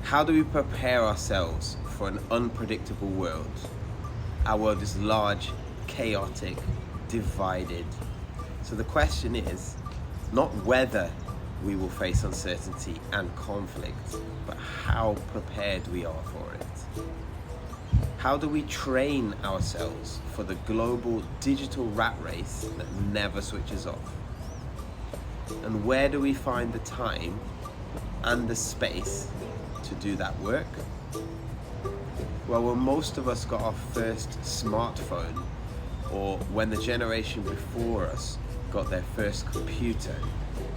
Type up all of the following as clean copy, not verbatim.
How do we prepare ourselves for an unpredictable world? Our world is large, chaotic, divided. So the question is not whether we will face uncertainty and conflict, but how prepared we are for it. How do we train ourselves for the global digital rat race that never switches off? And where do we find the time and the space to do that work? Well, when most of us got our first smartphone, or when the generation before us got their first computer,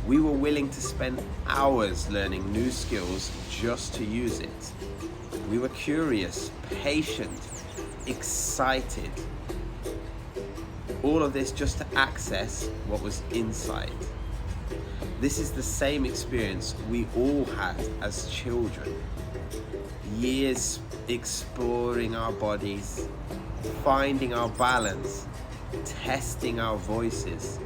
we were willing to spend hours learning new skills just to use it. We were curious, patient, excited. All of this just to access what was inside. This is the same experience we all had as children. Years exploring our bodies, finding our balance, testing our voices,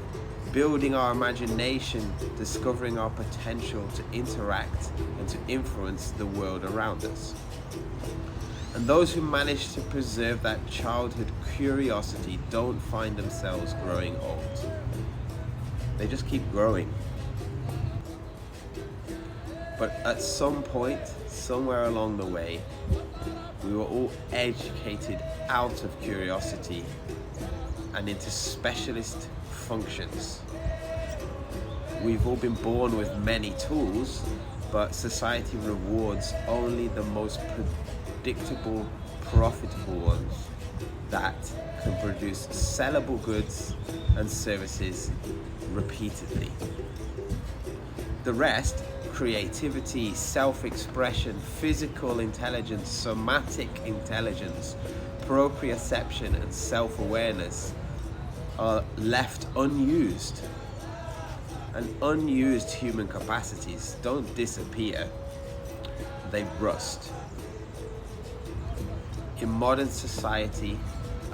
building our imagination, discovering our potential to interact and to influence the world around us. And those who manage to preserve that childhood curiosity don't find themselves growing old. They just keep growing. But at some point, somewhere along the way, we were all educated out of curiosity and into specialist functions. We've all been born with many tools, but society rewards only the most predictable, profitable ones that can produce sellable goods and services repeatedly. The rest, creativity, self-expression, physical intelligence, somatic intelligence, proprioception and self-awareness, are left unused. And unused human capacities don't disappear, they rust. In modern society,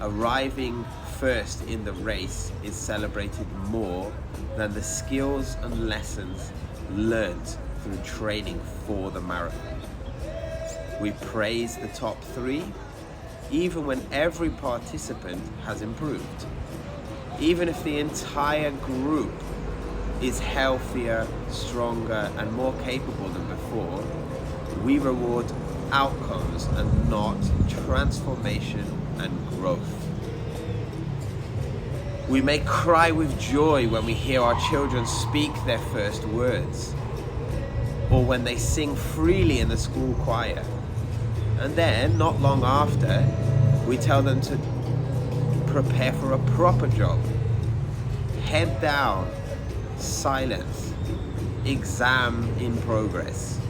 arriving first in the race is celebrated more than the skills and lessons learned through training for the marathon. We praise the top 3, even when every participant has improved. Even if the entire group is healthier, stronger, and more capable than before, we reward outcomes and not transformation and growth. We may cry with joy when we hear our children speak their first words, or when they sing freely in the school choir. And then, not long after, we tell them to prepare for a proper job. Head down, silence, exam in progress.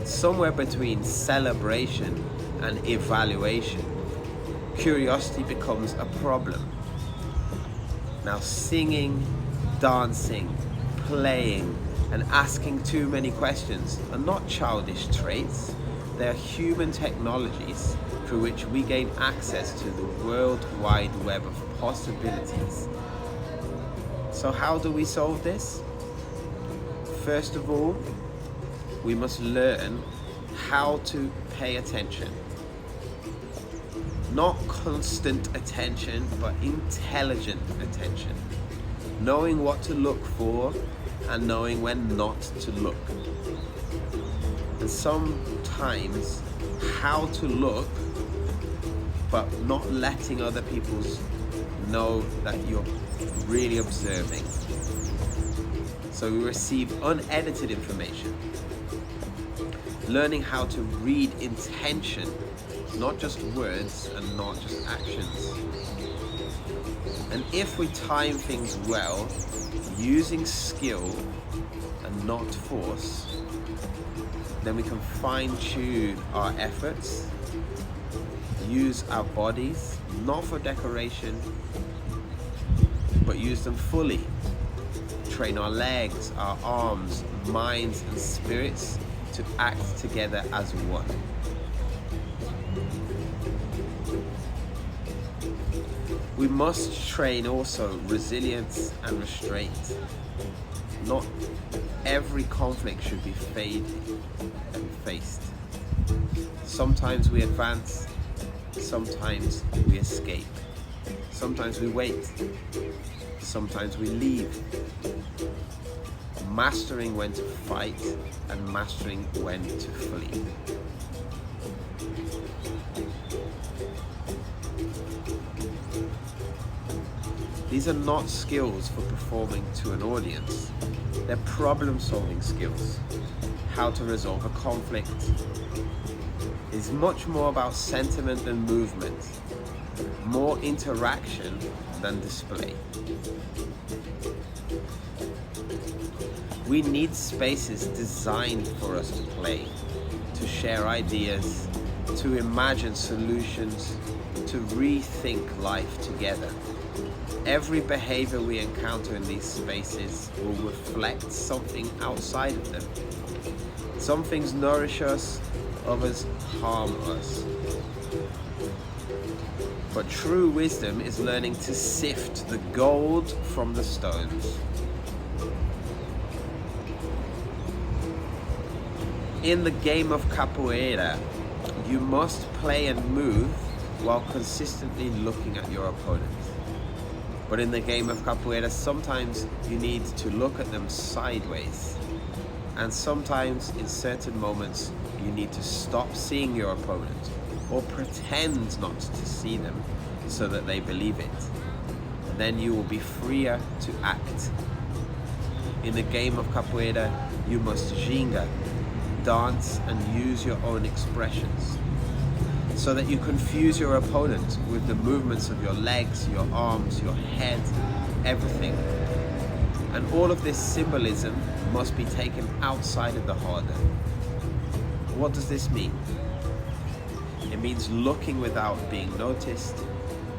Somewhere between celebration and evaluation, curiosity becomes a problem. Now, singing, dancing, playing, and asking too many questions are not childish traits. They are human technologies through which we gain access to the world wide web of possibilities. So how do we solve this? First of all, we must learn how to pay attention. Not constant attention, but intelligent attention. Knowing what to look for and knowing when not to look. And sometimes how to look, but not letting other people know that you're really observing. So we receive unedited information. Learning how to read intention, not just words and not just actions. And if we time things well, using skill and not force, then we can fine-tune our efforts, use our bodies, not for decoration, but use them fully. Train our legs, our arms, minds and spirits to act together as one. We must train also resilience and restraint. Not every conflict should be faced. Sometimes we advance, sometimes we escape. Sometimes we wait, sometimes we leave. Mastering when to fight and mastering when to flee. These are not skills for performing to an audience. They're problem-solving skills. How to resolve a conflict is much more about sentiment than movement, more interaction than display. We need spaces designed for us to play, to share ideas, to imagine solutions, to rethink life together. Every behavior we encounter in these spaces will reflect something outside of them. Some things nourish us, others harm us. But true wisdom is learning to sift the gold from the stones. In the game of Capoeira, you must play and move while consistently looking at your opponent. But in the game of Capoeira, sometimes you need to look at them sideways. And sometimes, in certain moments, you need to stop seeing your opponent or pretend not to see them so that they believe it. And then you will be freer to act. In the game of Capoeira, you must ginga, dance and use your own expressions, so that you confuse your opponent with the movements of your legs, your arms, your head, everything. And all of this symbolism must be taken outside of the harder. What does this mean? It means looking without being noticed,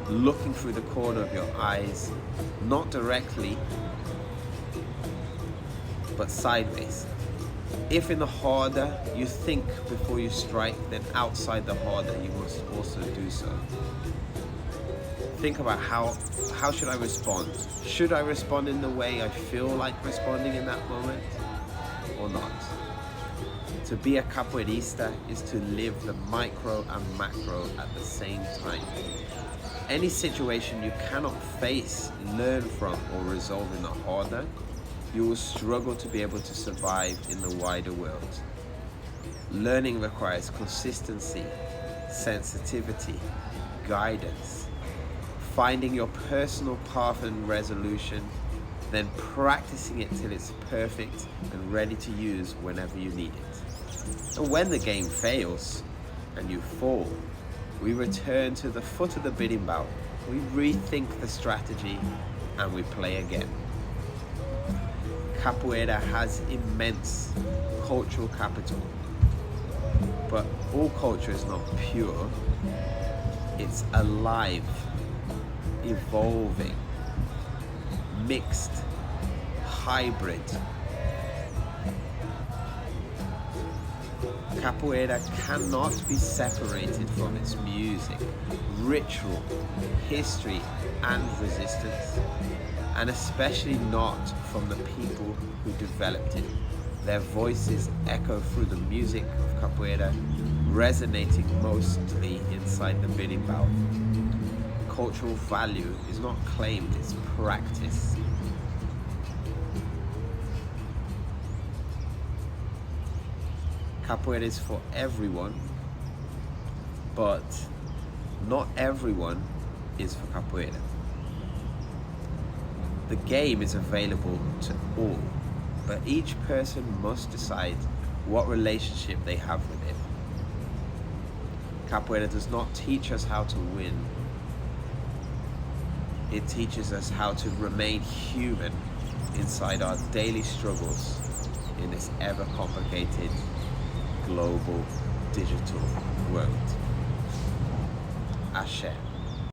looking through the corner of your eyes, not directly, but sideways. If in the harder you think before you strike, then outside the harder you must also do so. Think about how should I respond? Should I respond in the way I feel like responding in that moment or not? To be a capoeirista is to live the micro and macro at the same time. Any situation you cannot face, learn from or resolve in the harder, you will struggle to be able to survive in the wider world. Learning requires consistency, sensitivity, guidance, finding your personal path and resolution, then practicing it till it's perfect and ready to use whenever you need it. And when the game fails and you fall, we return to the foot of the berimbau, we rethink the strategy and we play again. Capoeira has immense cultural capital, but all culture is not pure. It's alive, evolving, mixed, hybrid. Capoeira cannot be separated from its music, ritual, history, and resistance, and especially not from the people who developed it. Their voices echo through the music of Capoeira, resonating mostly inside the berimbau. Cultural value is not claimed, it's practice. Capoeira is for everyone, but not everyone is for Capoeira. The game is available to all, but each person must decide what relationship they have with it. Capoeira does not teach us how to win. It teaches us how to remain human inside our daily struggles in this ever complicated global digital world. Ashe.